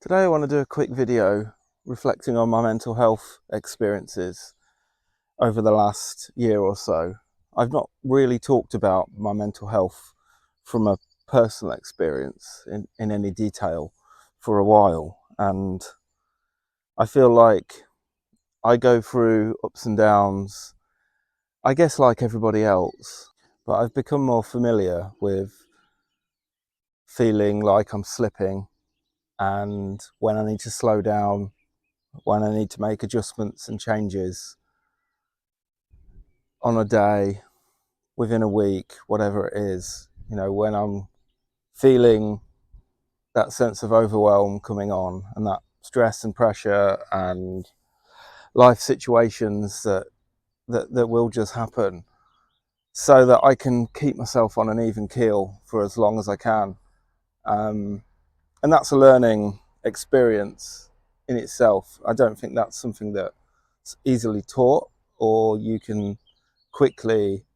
Today I want to do a quick video reflecting on my mental health experiences over the last year or so. I've not really talked about my mental health from a personal experience in any detail for a while, and I feel like I go through ups and downs, I guess like everybody else, but I've become more familiar with feeling like I'm slipping and when I need to slow down, when I need to make adjustments and changes on a day, within a week, whatever it is, when I'm feeling that sense of overwhelm coming on and that stress and pressure and life situations that will just happen, so that I can keep myself on an even keel for as long as I can. And that's a learning experience in itself. I don't think that's something that's easily taught or you can quickly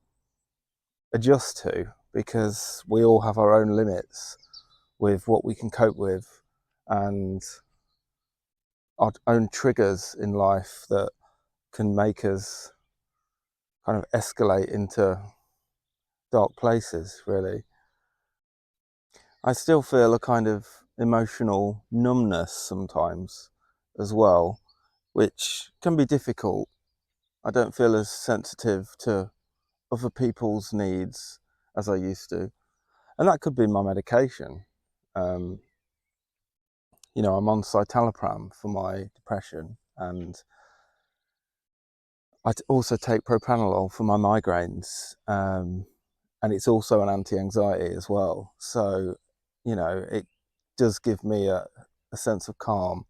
adjust to, because we all have our own limits with what we can cope with and our own triggers in life that can make us kind of escalate into dark places, really. I still feel a kind of emotional numbness sometimes as well, which can be difficult. I don't feel as sensitive to other people's needs as I used to. And that could be my medication. Um, I'm on citalopram for my depression, and also take propranolol for my migraines, and it's also an anti-anxiety as well. So, it does give me a sense of calm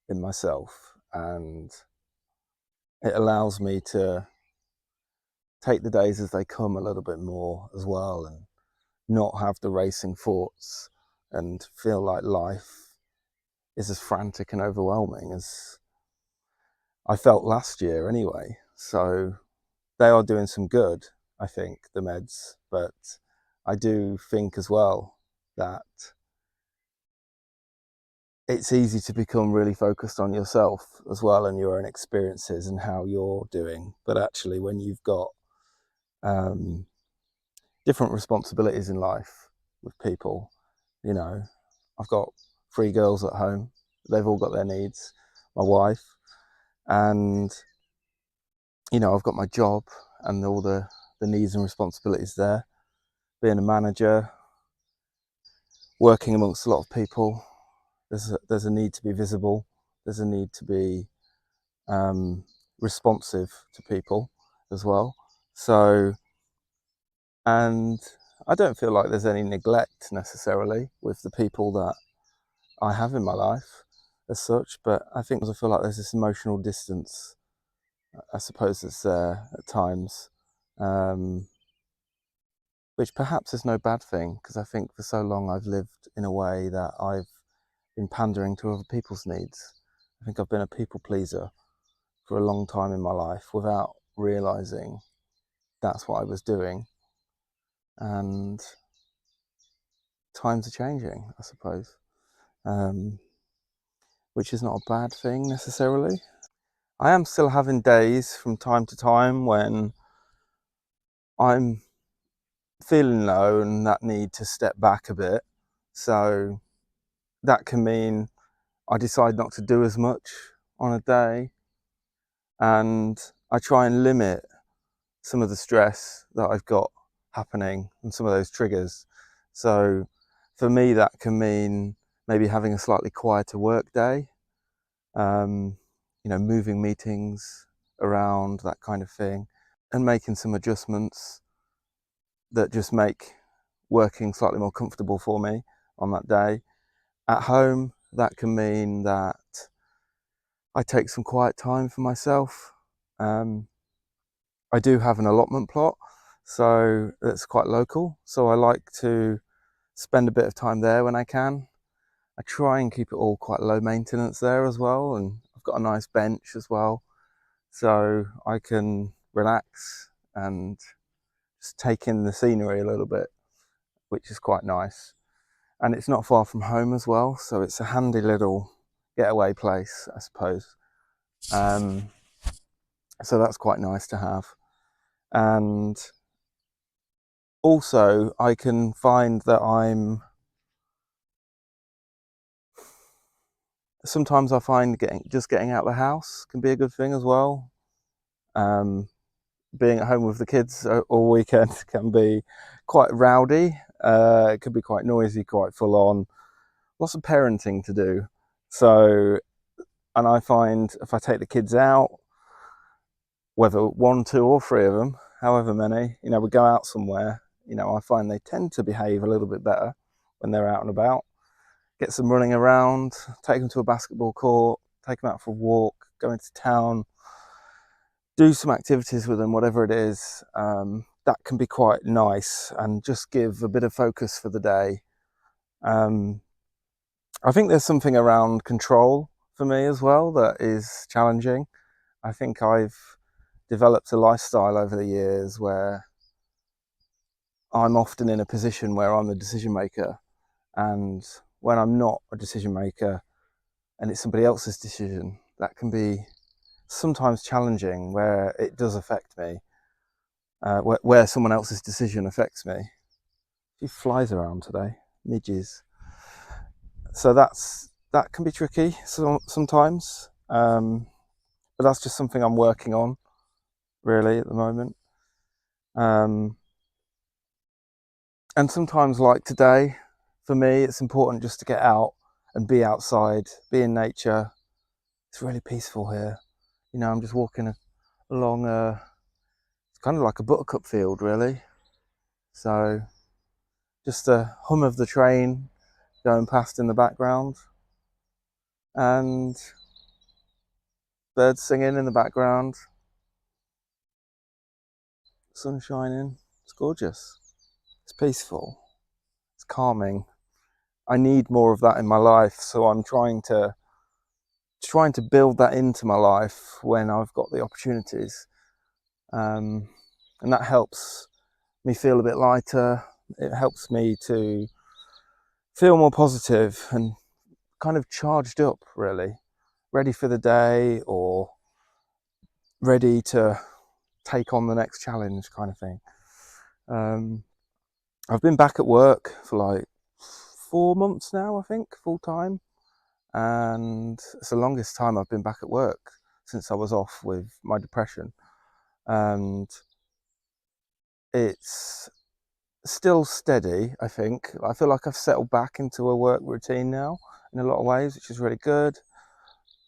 in myself, and it allows me to take the days as they come a little bit more as well, and not have the racing thoughts and feel like life is as frantic and overwhelming as I felt last year anyway. So they are doing some good, I think, the meds, but I do think as well that it's easy to become really focused on yourself as well and your own experiences and how you're doing. But actually, when you've got um, different responsibilities in life with people, you know, I've got three girls at home, they've all got their needs, my wife, and I've got my job and all the needs and responsibilities there. Being a manager, working amongst a lot of people, there's a need to be visible. There's a need to be responsive to people as well. So, and I don't feel like there's any neglect necessarily with the people that I have in my life as such, but I think I feel like there's this emotional distance, I suppose, that's there at times, um, which perhaps is no bad thing, because I think for so long I've lived in a way that I've been pandering to other people's needs. I think I've been a people pleaser for a long time in my life without realizing that's what I was doing. And times are changing, I suppose, um, which is not a bad thing necessarily. I am still having days from time to time when I'm feeling low and that need to step back a bit. So that can mean I decide not to do as much on a day, and I try and limit some of the stress that I've got happening and some of those triggers. So for me, that can mean maybe having a slightly quieter work day, um, moving meetings around, that kind of thing, and making some adjustments that just make working slightly more comfortable for me on that day. At home, that can mean that I take some quiet time for myself. Um, I do have an allotment plot, so it's quite local. So I like to spend a bit of time there when I can. I try and keep it all quite low maintenance there as well, and I've got a nice bench as well, so I can relax and just take in the scenery a little bit, which is quite nice. and it's not far from home as well, so it's a handy little getaway place, I suppose. So that's quite nice to have. And also I can find that sometimes I find getting out of the house can be a good thing as well. Um, Being at home with the kids all weekend can be quite rowdy. It could be quite noisy, quite full on. Lots of parenting to do. So, and I find if I take the kids out, whether one, two, or three of them, however many, we go out somewhere, I find they tend to behave a little bit better when they're out and about. Get some running around, take them to a basketball court, take them out for a walk, go into town, do some activities with them, whatever it is. That can be quite nice and just give a bit of focus for the day. I think there's something around control for me as well that is challenging. I think I've developed a lifestyle over the years where I'm often in a position where I'm the decision maker, and when I'm not a decision maker and it's somebody else's decision, that can be sometimes challenging, where it does affect me, where someone else's decision affects me. A few flies around today, midges. So that can be tricky sometimes, but that's just something I'm working on really at the moment. And sometimes, like today, for me, it's important just to get out and be outside, be in nature. It's really peaceful here. I'm just walking along it's kind of like a buttercup field, really. So just the hum of the train going past in the background, and birds singing in the background, sun shining. It's gorgeous. It's peaceful. It's calming. I need more of that in my life, so I'm trying to build that into my life when I've got the opportunities, and that helps me feel a bit lighter. It helps me to feel more positive and kind of charged up, really, ready for the day or ready to take on the next challenge, kind of thing. I've been back at work for like 4 months now, I think, full time, and it's the longest time I've been back at work since I was off with my depression. And it's still steady, I think. I feel like I've settled back into a work routine now in a lot of ways, which is really good.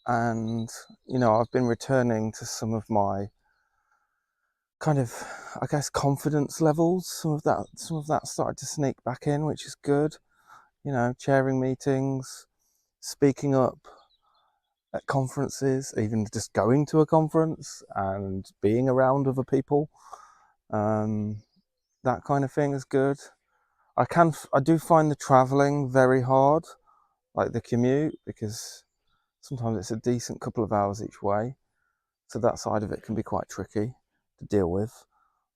And I've been returning to some of my kind of, I guess, confidence levels. Some of that started to sneak back in, which is good. Chairing meetings, speaking up at conferences, even just going to a conference and being around other people. That kind of thing is good. I do find the traveling very hard, like the commute, because sometimes it's a decent couple of hours each way. So that side of it can be quite tricky to deal with.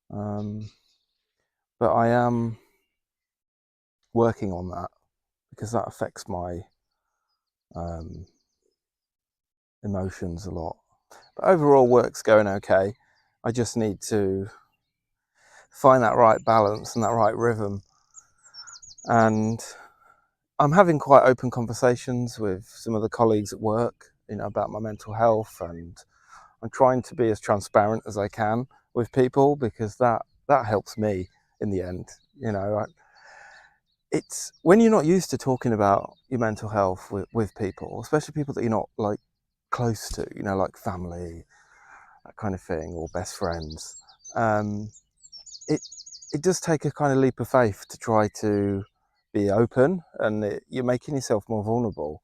But I am working on that because that affects my emotions a lot. But overall, work's going okay. I just need to find that right balance and that right rhythm. And I'm having quite open conversations with some of the colleagues at work, about my mental health, and I'm trying to be as transparent as I can with people, because that helps me in the end. It's when you're not used to talking about your mental health with people, especially people that you're not like close to, like family, that kind of thing, or best friends. It it does take a kind of leap of faith to try to be open, and you're making yourself more vulnerable.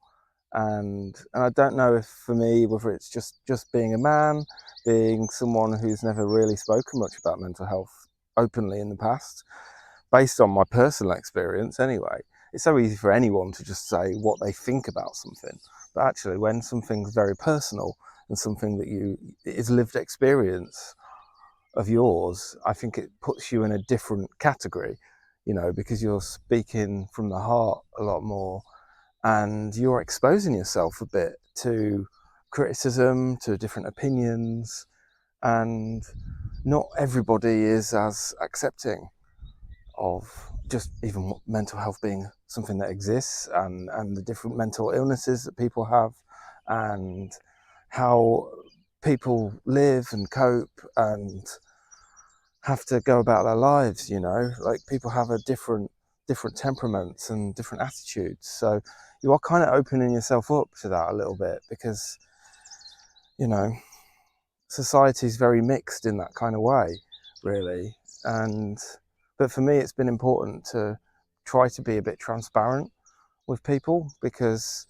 And I don't know if for me, whether it's just being a man, being someone who's never really spoken much about mental health openly in the past, based on my personal experience anyway. It's so easy for anyone to just say what they think about something, but actually when something's very personal and something that is lived experience of yours, I think it puts you in a different category. because you're speaking from the heart a lot more, and you're exposing yourself a bit to criticism, to different opinions, and not everybody is as accepting of just even mental health being something that exists, and the different mental illnesses that people have, and how people live and cope and have to go about their lives. Like, people have a different temperaments and different attitudes, so you are kind of opening yourself up to that a little bit, because you know society is very mixed in that kind of way, really. But for me, it's been important to try to be a bit transparent with people, because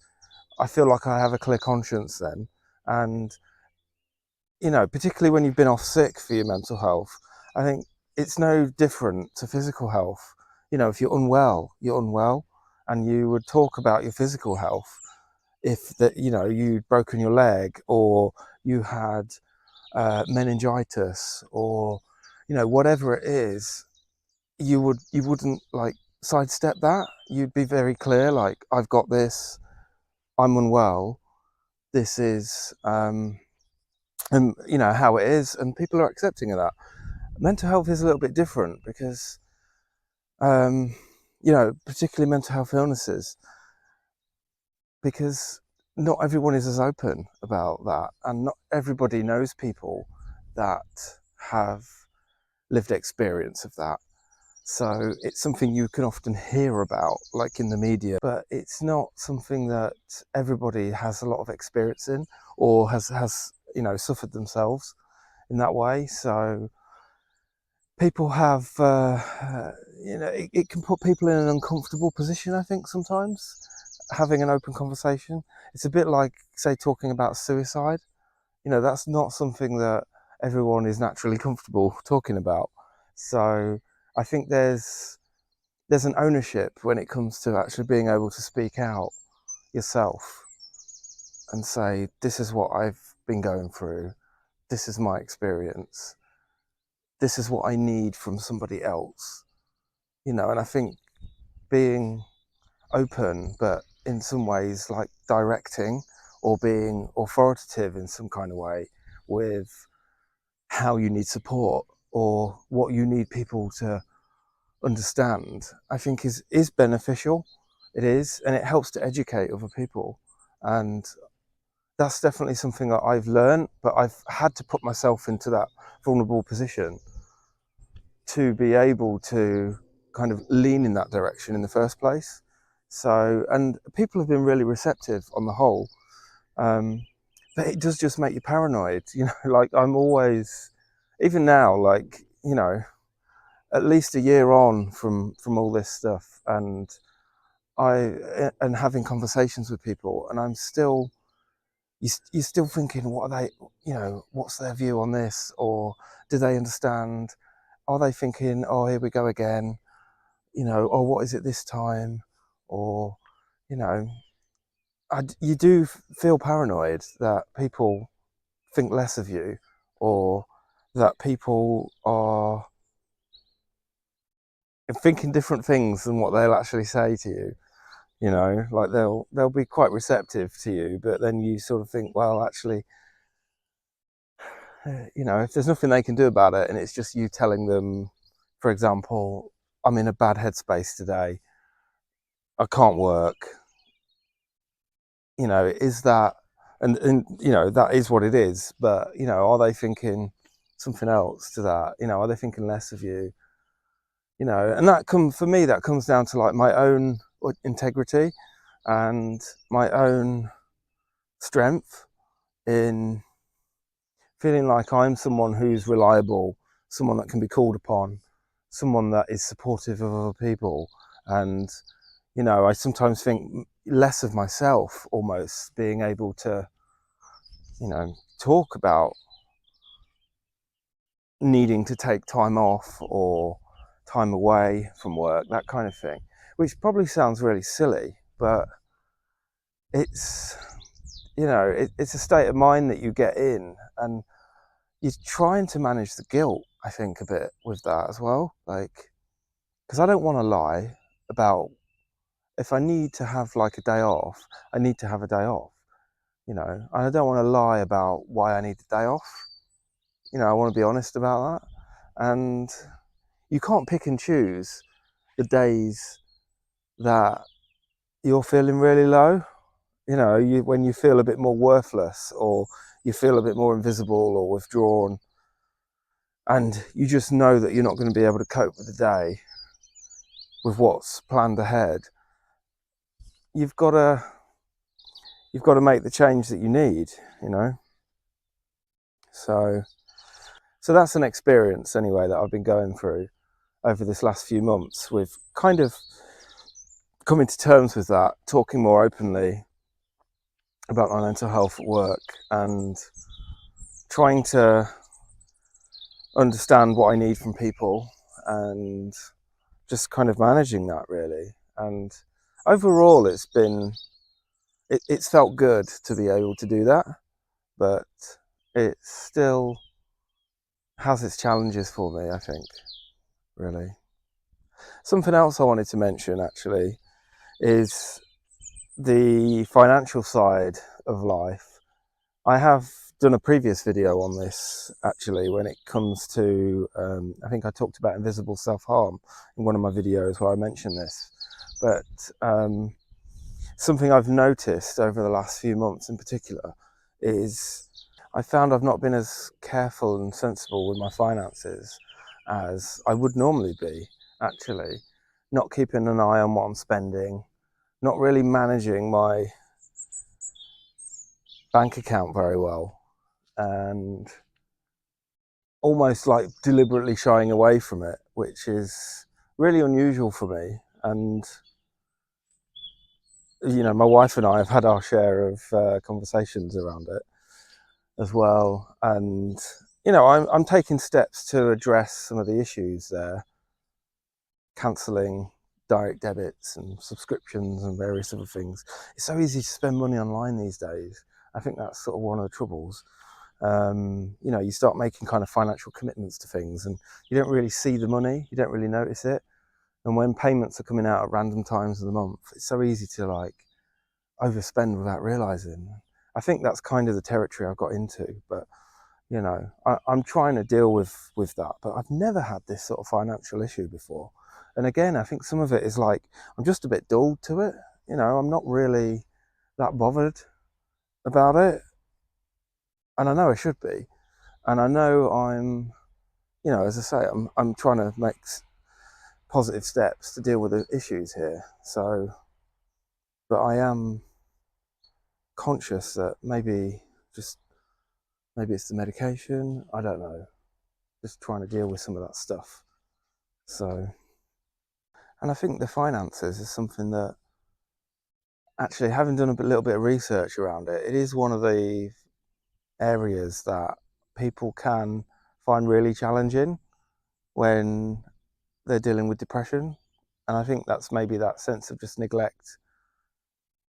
I feel like I have a clear conscience then. And particularly when you've been off sick for your mental health, I think it's no different to physical health. If you're unwell, you're unwell, and you would talk about your physical health. If you'd broken your leg, or you had meningitis, or whatever it is, you wouldn't like sidestep that. You'd be very clear, like, I've got this, I'm unwell, this is and how it is, and people are accepting of that. Mental health is a little bit different, because particularly mental health illnesses, because not everyone is as open about that, and not everybody knows people that have lived experience of that. So it's something you can often hear about, like in the media, but it's not something that everybody has a lot of experience in, or has suffered themselves in that way. So people have, it can put people in an uncomfortable position, I think, sometimes, having an open conversation. It's a bit like, say, talking about suicide. That's not something that everyone is naturally comfortable talking about. So I think there's an ownership when it comes to actually being able to speak out yourself and say, this is what I've been going through, this is my experience, this is what I need from somebody else. And I think being open, but in some ways like directing or being authoritative in some kind of way with how you need support or what you need people to understand, I think is beneficial. It is, and it helps to educate other people. And that's definitely something that I've learned, but I've had to put myself into that vulnerable position to be able to kind of lean in that direction in the first place. So, and people have been really receptive on the whole. But it does just make you paranoid, like, I'm always, even now, like, at least a year on from all this stuff, and having conversations with people, and I'm still, you're still thinking, what are they, what's their view on this, or do they understand? Are they thinking, oh, here we go again, or what is it this time, or you know, you do feel paranoid that people think less of you, or that people are thinking different things than what they'll actually say to you. Like, they'll be quite receptive to you, but then you sort of think, well, actually, if there's nothing they can do about it, and it's just you telling them, for example, I'm in a bad headspace today, I can't work, is that, and that is what it is, but are they thinking something else to that? Are they thinking less of you? And for me, that comes down to, like, my own integrity and my own strength in feeling like I'm someone who's reliable, someone that can be called upon, someone that is supportive of other people. And I sometimes think less of myself, almost being able to talk about needing to take time off or time away from work, that kind of thing, which probably sounds really silly, but it's it's a state of mind that you get in, and you're trying to manage the guilt, I think, a bit with that as well. Like, because I don't want to lie about, if I need to have like a day off, I need to have a day off, you know, and I don't want to lie about why I need the day off. You know, I want to be honest about that. And you can't pick and choose the days that you're feeling really low. You know, when you feel a bit more worthless, or you feel a bit more invisible or withdrawn, and you just know that you're not going to be able to cope with the day, with what's planned ahead, you've got to make the change that you need, you know. So that's an experience anyway that I've been going through over this last few months, with kind of coming to terms with that, talking more openly about my mental health at work, and trying to understand what I need from people, and just kind of managing that really. And overall it's felt good to be able to do that, but it still has its challenges for me, I think, really. Something else I wanted to mention actually is the financial side of life. I have done a previous video on this actually, when it comes to, I think I talked about invisible self-harm in one of my videos where I mentioned this. But something I've noticed over the last few months in particular is I found I've not been as careful and sensible with my finances as I would normally be, actually. Not keeping an eye on what I'm spending, not really managing my bank account very well, and almost like deliberately shying away from it, which is really unusual for me. And you know, my wife and I have had our share of conversations around it as well, and you know, I'm taking steps to address some of the issues there, cancelling direct debits and subscriptions and various other things. It's so easy to spend money online these days. I think that's sort of one of the troubles. You know, you start making kind of financial commitments to things, and you don't really see the money, you don't really notice it. And when payments are coming out at random times of the month, it's so easy to like overspend without realizing. I think that's kind of the territory I've got into, but you know, I'm trying to deal with that. But I've never had this sort of financial issue before. And again, I think some of it is like, I'm just a bit dulled to it. You know, I'm not really that bothered about it. And I know I should be. And I know I'm, you know, as I say, I'm trying to make positive steps to deal with the issues here. So, but I am conscious that maybe it's the medication. I don't know. Just trying to deal with some of that stuff. So, and I think the finances is something that, actually, having done a little bit of research around it, it is one of the areas that people can find really challenging when they're dealing with depression. And I think that's maybe that sense of just neglect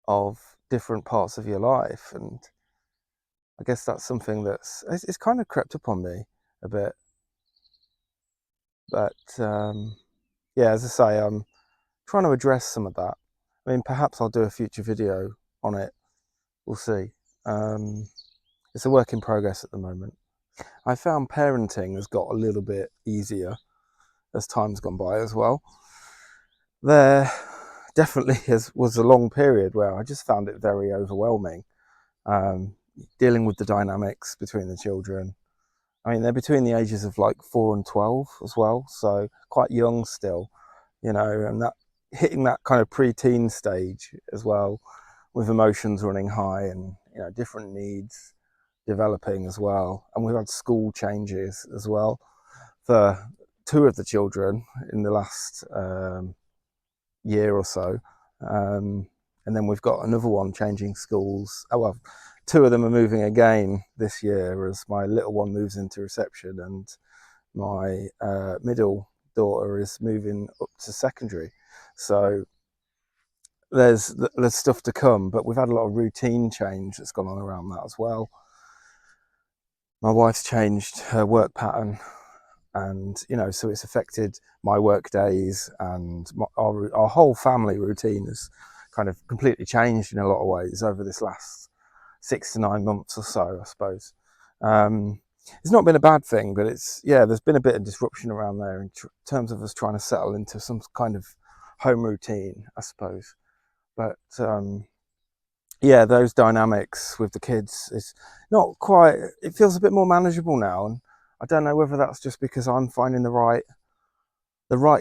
of different parts of your life. And I guess that's something it's kind of crept up on me a bit. But yeah, as I say, I'm trying to address some of that. I mean, perhaps I'll do a future video on it. We'll see. It's a work in progress at the moment. I found parenting has got a little bit easier as time's gone by as well. There definitely was a long period where I just found it very overwhelming, dealing with the dynamics between the children. I mean, they're between the ages of like 4 and 12 as well, so quite young still, you know, and that hitting that kind of pre-teen stage as well, with emotions running high and, you know, different needs developing as well. And we've had school changes as well for two of the children in the last year or so. And then we've got another one changing schools. Oh, well, two of them are moving again this year as my little one moves into reception, and my middle daughter is moving up to secondary. So there's stuff to come, but we've had a lot of routine change that's gone on around that as well. My wife's changed her work pattern, and so it's affected my work days, and our whole family routine has kind of completely changed in a lot of ways over this last 6 to 9 months or so, I suppose. Um, it's not been a bad thing, but there's been a bit of disruption around there in terms of us trying to settle into some kind of home routine, I suppose. But those dynamics with the kids is not quite. It feels a bit more manageable now, and I don't know whether that's just because I'm finding the right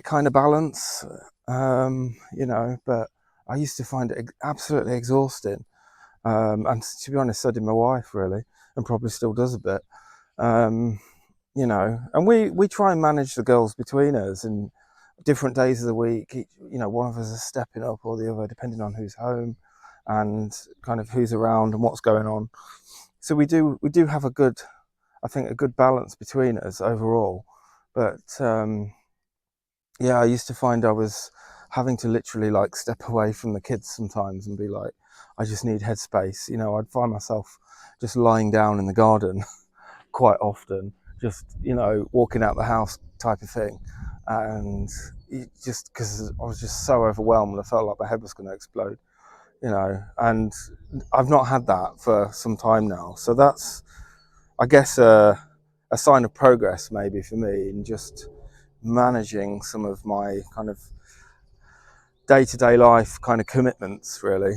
kind of balance, But I used to find it absolutely exhausting, and to be honest, so did my wife, really, and probably still does a bit. Um, and we try and manage the girls between us in different days of the week. One of us is stepping up or the other, depending on who's home and kind of who's around and what's going on. So we do have I think, a good balance between us overall. But I used to find I was having to literally like step away from the kids sometimes and be like, I just need headspace. I'd find myself just lying down in the garden quite often, just walking out the house type of thing, and just because I was just so overwhelmed, I felt like my head was going to explode. And I've not had that for some time now, so that's, I guess, a sign of progress maybe for me in just managing some of my kind of day-to-day life kind of commitments, really.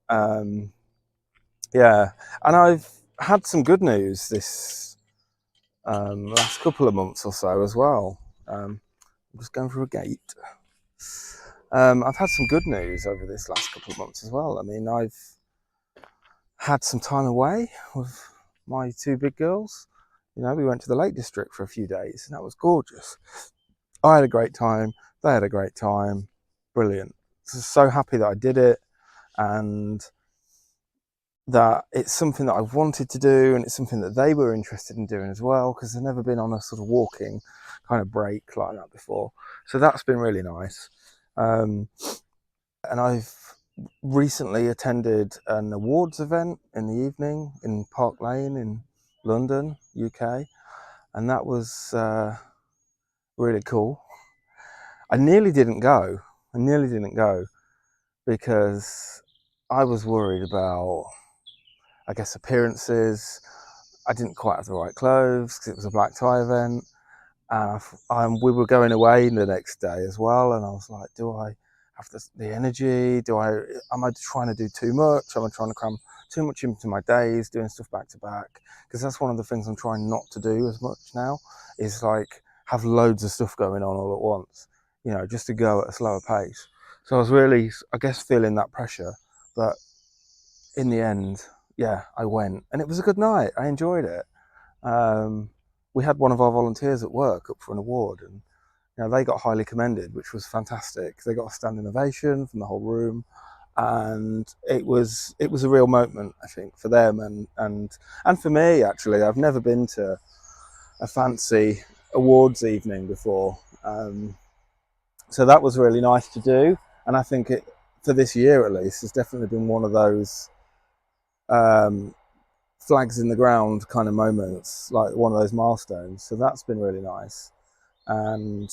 um, yeah, and I've had some good news this last couple of months or so as well. I'm just going through a gate. I've had some good news over this last couple of months as well. I mean, I've had some time away with my two big girls. We went to the Lake District for a few days, and that was gorgeous. I had a great time. They had a great time. Brilliant. So happy that I did it, and that it's something that I wanted to do, and it's something that they were interested in doing as well, because they've never been on a sort of walking kind of break like that before. So that's been really nice. And I've recently attended an awards event in the evening in Park Lane in London, UK, and that was really cool. I nearly didn't go. Because I was worried about, I guess, appearances. I didn't quite have the right clothes because it was a black tie event, and we were going away the next day as well. And I was like, do I have the energy? Am I trying to do too much? Am I trying to cram too much into my days, doing stuff back to back? Because that's one of the things I'm trying not to do as much now, is like have loads of stuff going on all at once, just to go at a slower pace. So I was really, I guess, feeling that pressure, but in the end, I went, and it was a good night. I enjoyed it. We had one of our volunteers at work up for an award, and they got highly commended, which was fantastic. They got a standing ovation from the whole room, and it was a real moment, I think, for them and for me. Actually, I've never been to a fancy awards evening before, so that was really nice to do. And I think it, for this year at least, has definitely been one of those um, flags in the ground kind of moments, like one of those milestones. So that's been really nice. And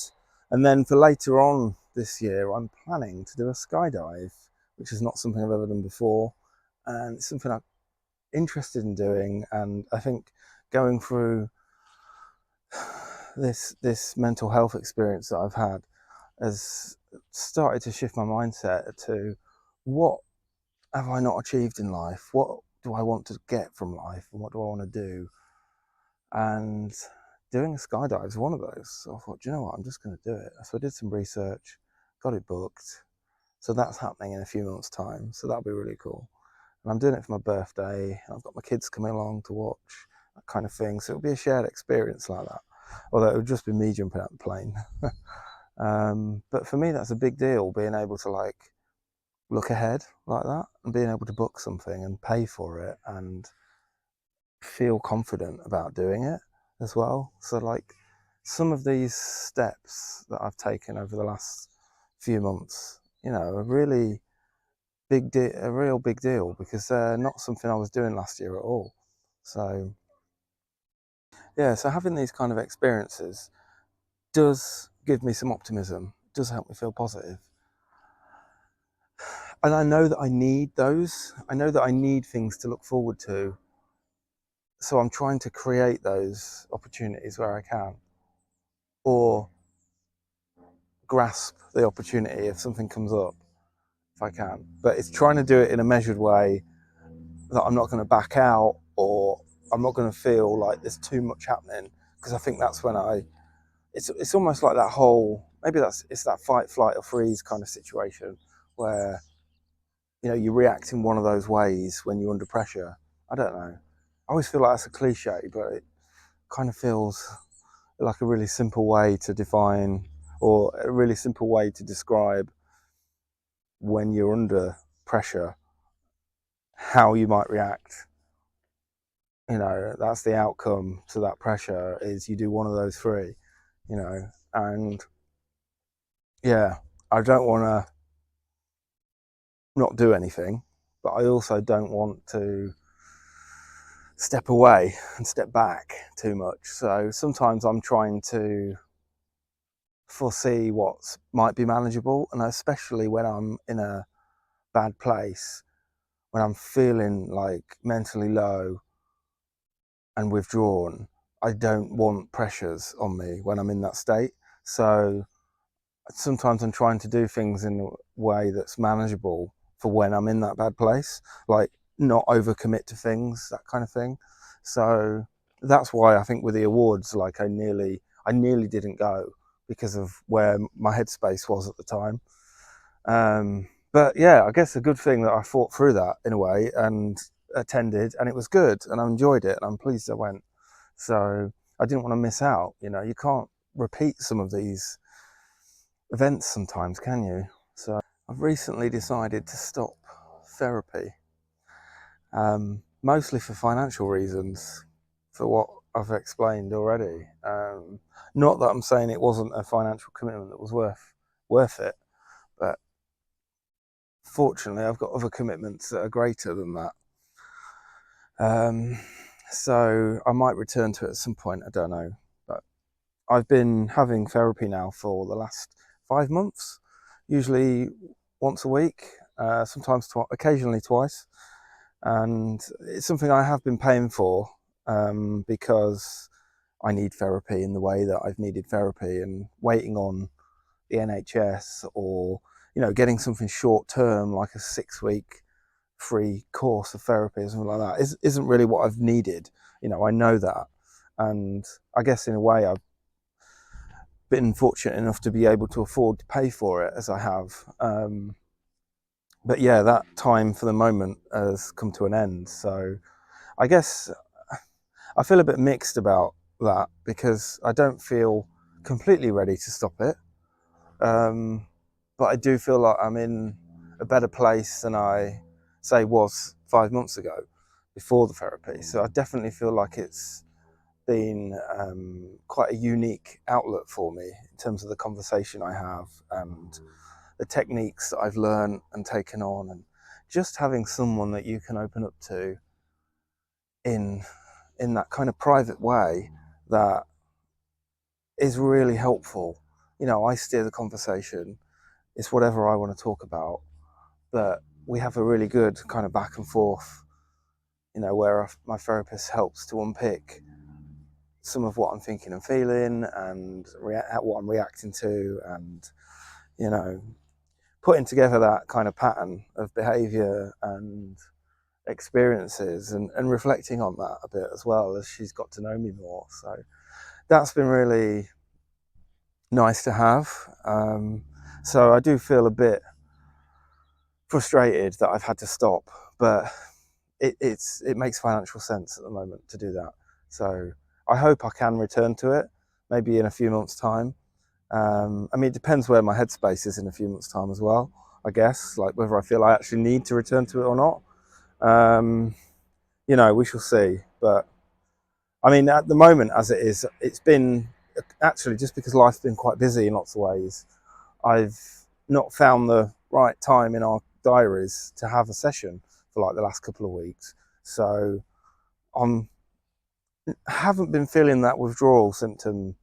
and then for later on this year, I'm planning to do a skydive, which is not something I've ever done before, and it's something I'm interested in doing. And I think going through this mental health experience that I've had has started to shift my mindset to, what have I not achieved in life? What do I want to get from life, and what do I want to do? And doing a skydive is one of those. So I thought, do you know what? I'm just going to do it. So I did some research, got it booked. So that's happening in a few months' time. So that'll be really cool. And I'm doing it for my birthday. And I've got my kids coming along to watch, that kind of thing. So it'll be a shared experience like that. Although it would just be me jumping out the plane. But for me, that's a big deal, being able to like look ahead like that and being able to book something and pay for it and feel confident about doing it as well. So like some of these steps that I've taken over the last few months, are really a real big deal, because they're not something I was doing last year at all. So so having these kind of experiences does give me some optimism, it does help me feel positive. And I know that I need those. I know that I need things to look forward to. So I'm trying to create those opportunities where I can, or grasp the opportunity if something comes up, if I can. But it's trying to do it in a measured way that I'm not going to back out, or I'm not going to feel like there's too much happening, because I think that's when it's almost like that whole, maybe it's that fight, flight or freeze kind of situation where, you react in one of those ways when you're under pressure. I don't know. I always feel like that's a cliche, but it kind of feels like a really simple way to define, or a really simple way to describe when you're under pressure, how you might react. That's the outcome to that pressure, is you do one of those three, and yeah, I don't want to not do anything, but I also don't want to step away and step back too much. So sometimes I'm trying to foresee what might be manageable, and especially when I'm in a bad place, when I'm feeling like mentally low and withdrawn, I don't want pressures on me when I'm in that state. So sometimes I'm trying to do things in a way that's manageable for when I'm in that bad place, like not overcommit to things, that kind of thing. So that's why I think with the awards, like I nearly didn't go because of where my headspace was at the time. But yeah, I guess a good thing that I fought through that in a way and attended, and it was good, and I enjoyed it, and I'm pleased I went. So I didn't want to miss out. You can't repeat some of these events sometimes, can you? So I've recently decided to stop therapy, mostly for financial reasons, for what I've explained already. Not that I'm saying it wasn't a financial commitment that was worth it, but fortunately I've got other commitments that are greater than that. So I might return to it at some point, I don't know. But I've been having therapy now for the last 5 months, usually once a week, sometimes occasionally twice. And it's something I have been paying for, because I need therapy in the way that I've needed therapy, and waiting on the NHS, or getting something short term like a 6 week free course of therapy or something like that isn't really what I've needed. I know that, and I guess in a way I've been fortunate enough to be able to afford to pay for it as I have. But yeah, that time for the moment has come to an end. So I guess I feel a bit mixed about that, because I don't feel completely ready to stop it. But I do feel like I'm in a better place than I, say, was 5 months ago before the therapy. So I definitely feel like it's been quite a unique outlet for me in terms of the conversation I have, and the techniques that I've learned and taken on, and just having someone that you can open up to in that kind of private way that is really helpful. I steer the conversation. It's whatever I want to talk about, but we have a really good kind of back and forth, where my therapist helps to unpick some of what I'm thinking and feeling, and what I'm reacting to, and you know putting together that kind of pattern of behavior and experiences, and reflecting on that a bit as well as she's got to know me more. So that's been really nice to have. So I do feel a bit frustrated that I've had to stop, but it makes financial sense at the moment to do that. So I hope I can return to it, maybe in a few months' time. I mean, it depends where my headspace is in a few months' time as well, I guess, like whether I feel I actually need to return to it or not. We shall see. But I mean, at the moment, as it is, it's been actually, just because life's been quite busy in lots of ways, I've not found the right time in our diaries to have a session for like the last couple of weeks. So I haven't been feeling that withdrawal symptom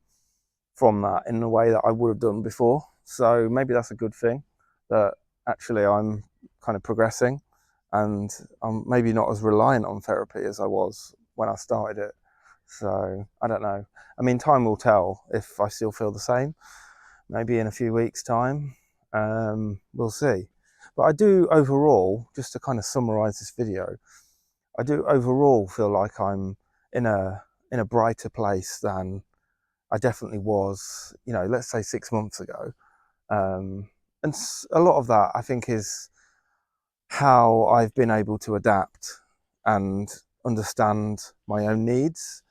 from that in a way that I would have done before. So maybe that's a good thing, that actually I'm kind of progressing, and I'm maybe not as reliant on therapy as I was when I started it. So I don't know. I mean, time will tell if I still feel the same. Maybe in a few weeks' time, we'll see. But I do overall, just to kind of summarize this video, I do overall feel like I'm in a brighter place than I definitely was, let's say 6 months ago. And a lot of that, I think, is how I've been able to adapt and understand my own needs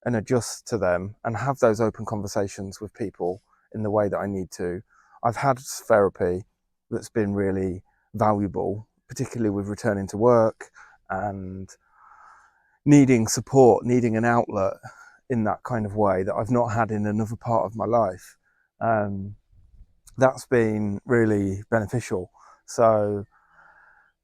and adjust to them and have those open conversations with people in the way that I need to. I've had therapy that's been really valuable, particularly with returning to work and needing support, needing an outlet in that kind of way that I've not had in another part of my life. That's been really beneficial. So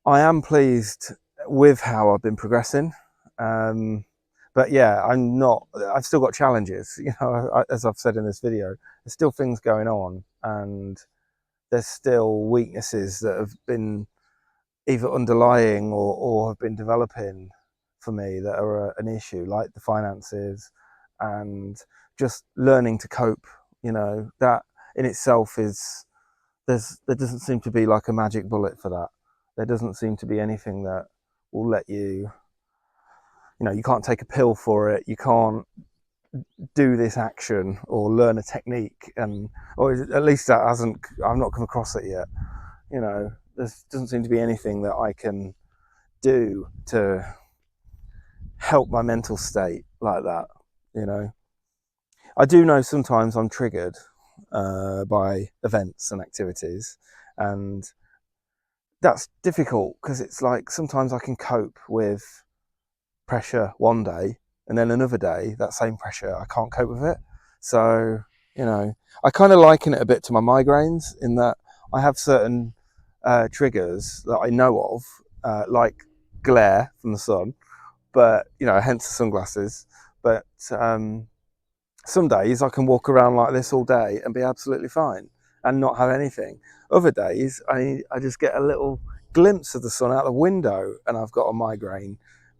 I am pleased with how I've been progressing. But yeah, I've still got challenges, as I've said in this video. There's still things going on, and there's still weaknesses that have been either underlying or have been developing for me that are an issue, like the finances and just learning to cope. That in itself is, there doesn't seem to be like a magic bullet for that. There doesn't seem to be anything that will let you, you can't take a pill for it. You can't do this action or learn a technique, or at least I've not come across it yet. There doesn't seem to be anything that I can do to help my mental state like that. I do know sometimes I'm triggered by events and activities, and that's difficult because it's like sometimes I can cope with pressure one day, and then another day that same pressure I can't cope with it. So I kind of liken it a bit to my migraines, in that I have certain triggers that I know of, like glare from the sun, but hence the sunglasses. But some days I can walk around like this all day and be absolutely fine and not have anything. Other days I just get a little glimpse of the sun out the window and I've got a migraine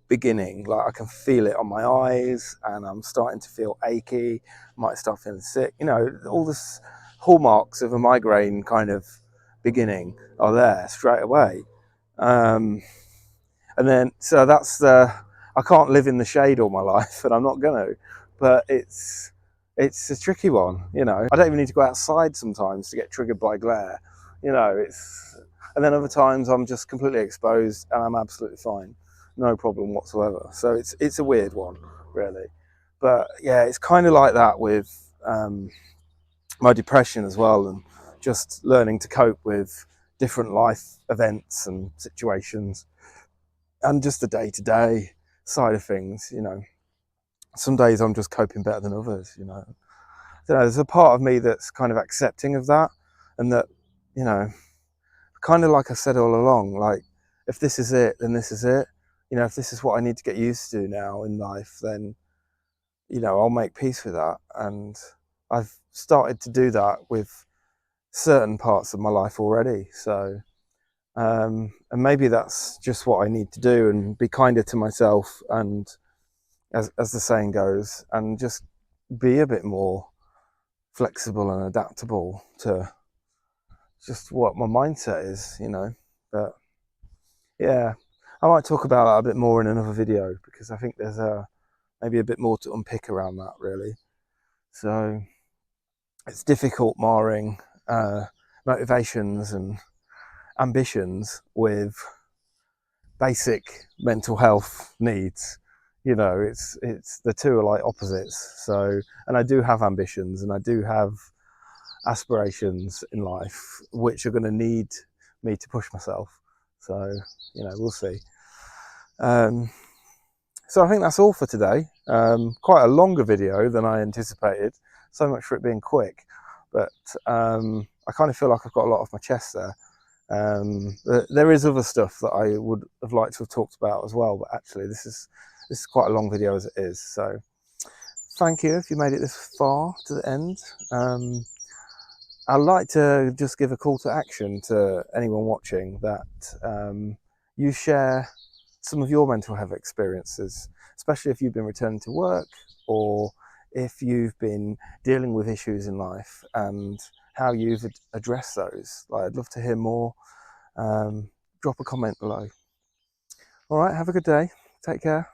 beginning. Like I can feel it on my eyes and I'm starting to feel achy, might start feeling sick. All this hallmarks of a migraine kind of beginning are there straight away. And then, so I can't live in the shade all my life, and I'm not going to, but it's a tricky one. I don't even need to go outside sometimes to get triggered by glare. And then other times I'm just completely exposed and I'm absolutely fine, no problem whatsoever. So it's a weird one, really. But yeah, it's kind of like that with my depression as well, and just learning to cope with different life events and situations, and just the day-to-day side of things. Some days I'm just coping better than others. There's a part of me that's kind of accepting of that, and that, kind of like I said all along, like, if this is it, then this is it. If this is what I need to get used to now in life, then I'll make peace with that. And I've started to do that with certain parts of my life already. So and maybe that's just what I need to do, and be kinder to myself, and as the saying goes, and just be a bit more flexible and adaptable to just what my mindset is. But yeah, I might talk about that a bit more in another video, because I think there's maybe a bit more to unpick around that, really. So it's difficult marring motivations and ambitions with basic mental health needs. It's the two are like opposites. So, and I do have ambitions and I do have aspirations in life which are going to need me to push myself. So we'll see. So I think that's all for today. Quite a longer video than I anticipated, so much for it being quick, but I kind of feel like I've got a lot off my chest there. There is other stuff that I would have liked to have talked about as well, but actually this is quite a long video as it is. So thank you if you made it this far to the end. I'd like to just give a call to action to anyone watching that you share some of your mental health experiences, especially if you've been returning to work or if you've been dealing with issues in life and how you've addressed those. Like, I'd love to hear more. Drop a comment below. All right, have a good day. Take care.